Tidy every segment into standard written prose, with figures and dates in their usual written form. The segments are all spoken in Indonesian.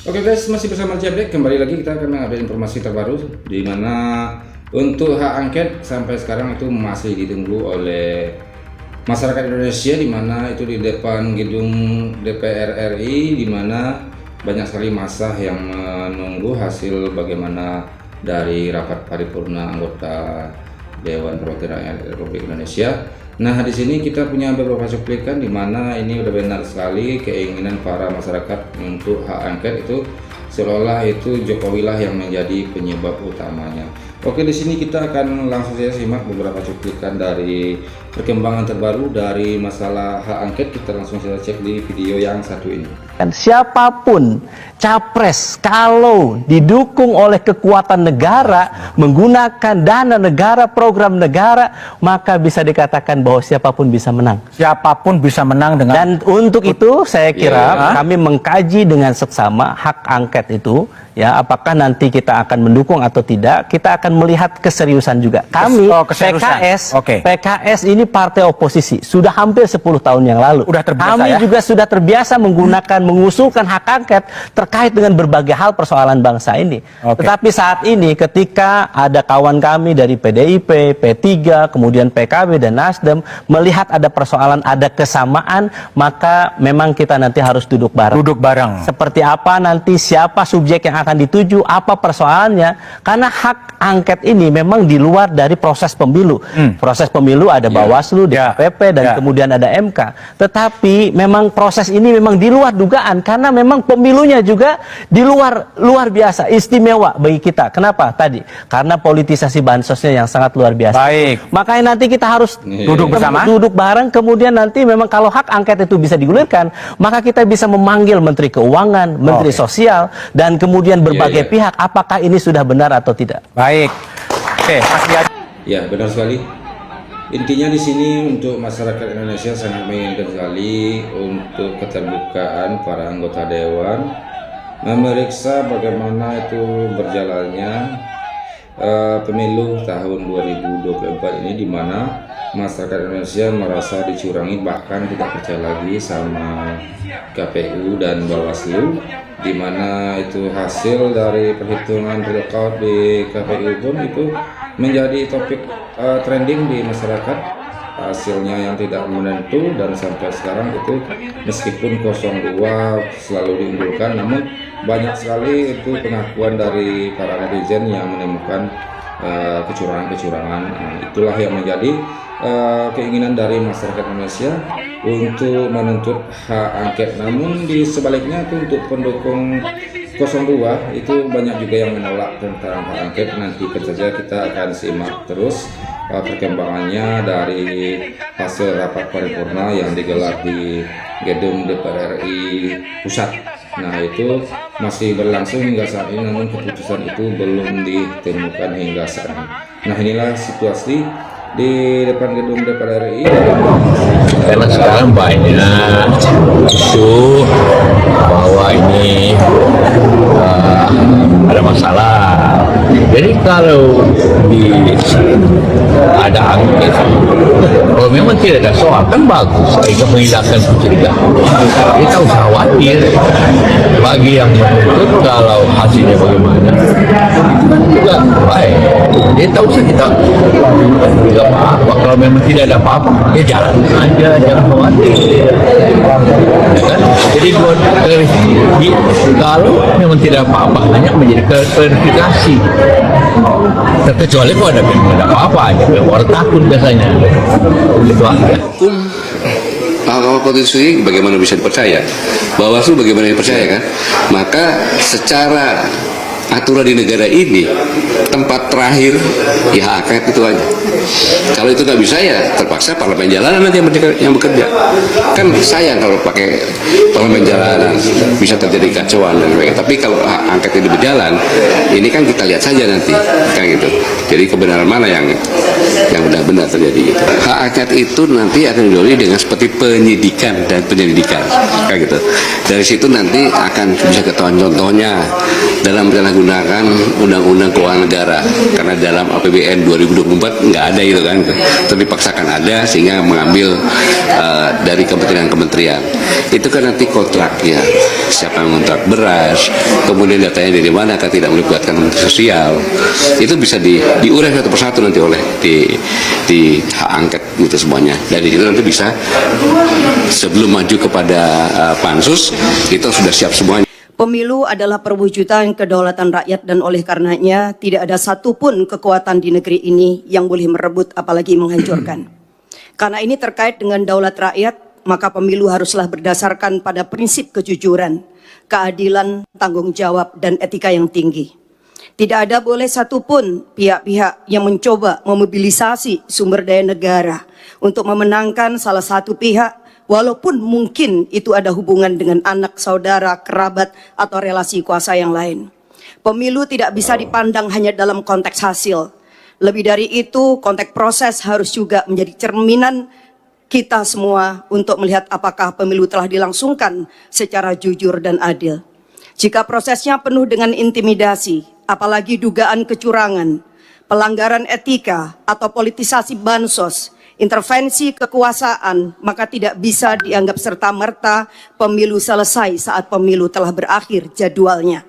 Oke guys, masih bersama Jabek. Kembali lagi kita akan mengupdate informasi terbaru di mana untuk hak angket sampai sekarang itu masih ditunggu oleh masyarakat Indonesia, di mana itu di depan gedung DPR RI, di mana banyak sekali massa yang menunggu hasil bagaimana dari rapat paripurna anggota Dewan Perwakilan Rakyat Republik Indonesia. Nah, di sini kita punya beberapa cuplikan di mana ini udah benar sekali keinginan para masyarakat untuk hak angket itu seolah-olah itu Jokowi lah yang menjadi penyebab utamanya. Oke, di sini kita akan langsung saja simak beberapa cuplikan dari perkembangan terbaru dari masalah hak angket. Kita langsung saja cek di video yang satu ini. Siapapun capres kalau didukung oleh kekuatan negara, menggunakan dana negara, program negara, maka bisa dikatakan bahwa siapapun bisa menang. Siapapun bisa menang dengan. Dan untuk itu saya kira kami mengkaji dengan seksama hak angket itu, ya, apakah nanti kita akan mendukung atau tidak. Kita akan melihat keseriusan juga. Kami PKS ini partai oposisi sudah hampir 10 tahun yang lalu. Kami juga sudah terbiasa mengusulkan hak angket terkait dengan berbagai hal persoalan bangsa ini. Tetapi saat ini ketika ada kawan kami dari PDIP, P3, kemudian PKB dan Nasdem melihat ada persoalan, ada kesamaan, maka memang kita nanti harus duduk bareng. Seperti apa nanti, siapa subjek yang akan dituju, apa persoalannya, karena hak angket ini memang di luar dari proses pemilu. Proses pemilu ada Bawaslu, DKPP, dan kemudian ada MK. Tetapi memang proses ini memang di luar dugaan, karena memang pemilunya juga di luar biasa, istimewa bagi kita. Kenapa? Tadi karena politisasi bansosnya yang sangat luar biasa. Makanya nanti kita harus duduk bareng. Kemudian nanti memang kalau hak angket itu bisa digulirkan, maka kita bisa memanggil Menteri Keuangan, Menteri Sosial, dan kemudian berbagai pihak, apakah ini sudah benar atau tidak. Ya, benar sekali. Intinya di sini untuk masyarakat Indonesia sangat menginginkan sekali untuk keterbukaan para anggota dewan memeriksa bagaimana itu berjalannya pemilu tahun 2024 ini, di mana masyarakat Indonesia merasa dicurangi, bahkan tidak percaya lagi sama KPU dan Bawaslu, di mana itu hasil dari perhitungan real count di KPU pun itu menjadi topik trending di masyarakat. Hasilnya yang tidak menentu, dan sampai sekarang itu meskipun 02 selalu diunggulkan, namun banyak sekali itu pengakuan dari para netizen yang menemukan kecurangan-kecurangan. Itulah yang menjadi keinginan dari masyarakat Indonesia untuk menuntut hak angket. Namun di sebaliknya itu untuk pendukung 02 itu banyak juga yang menolak tentang hak angket. Nanti saja kita akan simak terus perkembangannya dari hasil rapat paripurna yang digelar di gedung DPR RI Pusat. Nah, itu masih berlangsung hingga saat ini, namun keputusan itu belum ditemukan hingga saat ini. Nah, inilah situasi di depan gedung DPR RI. Karena sekarang banyak isu bahwa ini ada masalah. Jadi kalau ada angket, kalau memang tidak ada soal, kan bagus, sehingga menghilangkan kecurigaan. Kita usah khawatir. Bagi yang menuntut, kalau hasilnya bagaimana, itu kan juga baik. Jadi tak usah kita tidak apa-apa. Kalau memang tidak ada apa-apa, ya jalan aja, jangan khawatir. Ya kan? Jadi kalau memang tidak apa-apa, hanya menjadi klarifikasi. Terkecuali kalau ada apa-apa aja, orang takut biasanya. Itu aja. Mahkamah Konstitusi bagaimana bisa dipercaya, Bawaslu bagaimana dipercaya, kan? Maka secara aturan di negara ini tempat terakhir ya hak angket itu aja. Kalau itu nggak bisa, ya terpaksa parlemen jalanan nanti yang bekerja. Kan sayang kalau pakai parlemen jalanan, bisa terjadi kacauan dan sebagainya. Tapi kalau hak angket ini berjalan, ini kan kita lihat saja nanti, kan gitu. Jadi kebenaran mana yang benar-benar terjadi gitu. Hak angket itu nanti akan didahului dengan seperti penyidikan dan penyelidikan, kayak gitu. Dari situ nanti akan bisa ketahuan contohnya dalam gunakan Undang-Undang Keuangan Negara, karena dalam APBN 2024 nggak ada itu kan, tapi dipaksakan ada sehingga mengambil dari kementerian-kementerian. Itu kan nanti kontraknya siapa yang mengontrak beras, kemudian datanya dari mana, tidak melibatkan Menteri Sosial, itu bisa diurai satu persatu nanti oleh di hak angket gitu semuanya. Dari itu nanti bisa sebelum maju kepada pansus kita sudah siap semuanya. Pemilu adalah perwujudan kedaulatan rakyat dan oleh karenanya tidak ada satupun kekuatan di negeri ini yang boleh merebut apalagi menghancurkan. Karena ini terkait dengan daulat rakyat, maka pemilu haruslah berdasarkan pada prinsip kejujuran, keadilan, tanggung jawab, dan etika yang tinggi. Tidak ada boleh satupun pihak-pihak yang mencoba memobilisasi sumber daya negara untuk memenangkan salah satu pihak, walaupun mungkin itu ada hubungan dengan anak, saudara, kerabat, atau relasi kuasa yang lain. Pemilu tidak bisa dipandang hanya dalam konteks hasil. Lebih dari itu, konteks proses harus juga menjadi cerminan kita semua untuk melihat apakah pemilu telah dilangsungkan secara jujur dan adil. Jika prosesnya penuh dengan intimidasi, apalagi dugaan kecurangan, pelanggaran etika, atau politisasi bansos, intervensi kekuasaan, maka tidak bisa dianggap serta-merta pemilu selesai saat pemilu telah berakhir jadwalnya.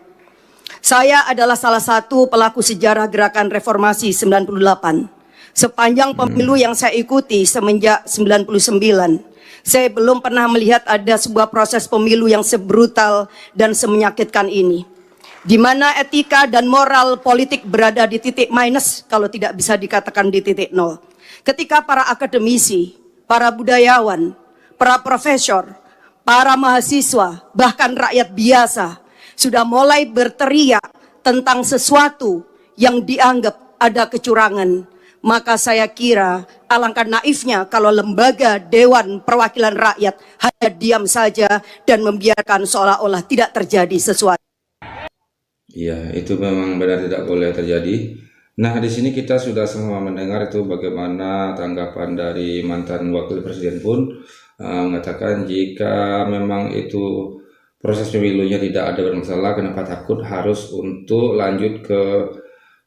Saya adalah salah satu pelaku sejarah gerakan reformasi 98. Sepanjang pemilu yang saya ikuti semenjak 99, saya belum pernah melihat ada sebuah proses pemilu yang sebrutal dan semenyakitkan ini, di mana etika dan moral politik berada di titik minus, kalau tidak bisa dikatakan di titik nol. Ketika para akademisi, para budayawan, para profesor, para mahasiswa, bahkan rakyat biasa sudah mulai berteriak tentang sesuatu yang dianggap ada kecurangan, maka saya kira alangkah naifnya kalau lembaga Dewan Perwakilan Rakyat hanya diam saja dan membiarkan seolah-olah tidak terjadi sesuatu. Iya, itu memang benar tidak boleh terjadi. Nah, di sini kita sudah semua mendengar itu bagaimana tanggapan dari mantan wakil presiden pun mengatakan jika memang itu proses pemilunya tidak ada bermasalah, kenapa takut harus untuk lanjut ke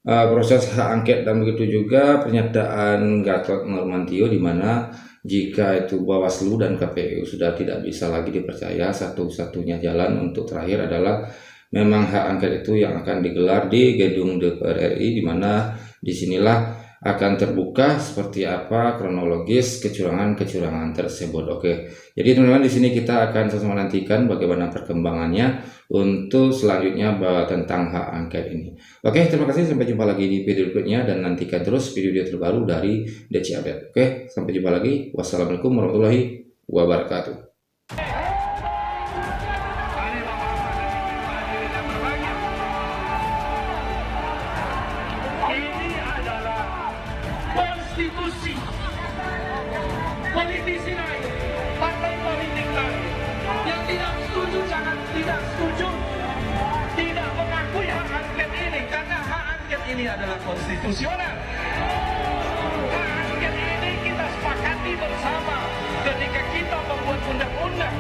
proses hak angket. Dan begitu juga pernyataan Gatot Nurmantio di mana jika itu Bawaslu dan KPU sudah tidak bisa lagi dipercaya, satu-satunya jalan untuk terakhir adalah memang hak angket itu yang akan digelar di gedung DPR RI, di mana disinilah akan terbuka seperti apa kronologis kecurangan-kecurangan tersebut. Oke, jadi teman-teman di sini kita akan sama nantikan bagaimana perkembangannya untuk selanjutnya tentang hak angket ini. Oke, terima kasih, sampai jumpa lagi di video berikutnya dan nantikan terus video terbaru dari DC Update. Oke, sampai jumpa lagi. Wassalamualaikum warahmatullahi wabarakatuh. Konstitusi, politisi lain, partai politik lain yang tidak setuju, jangan tidak setuju, tidak mengakui hak angket ini, karena hak angket ini adalah konstitusional. Hak angket ini kita sepakati bersama ketika kita membuat undang-undang.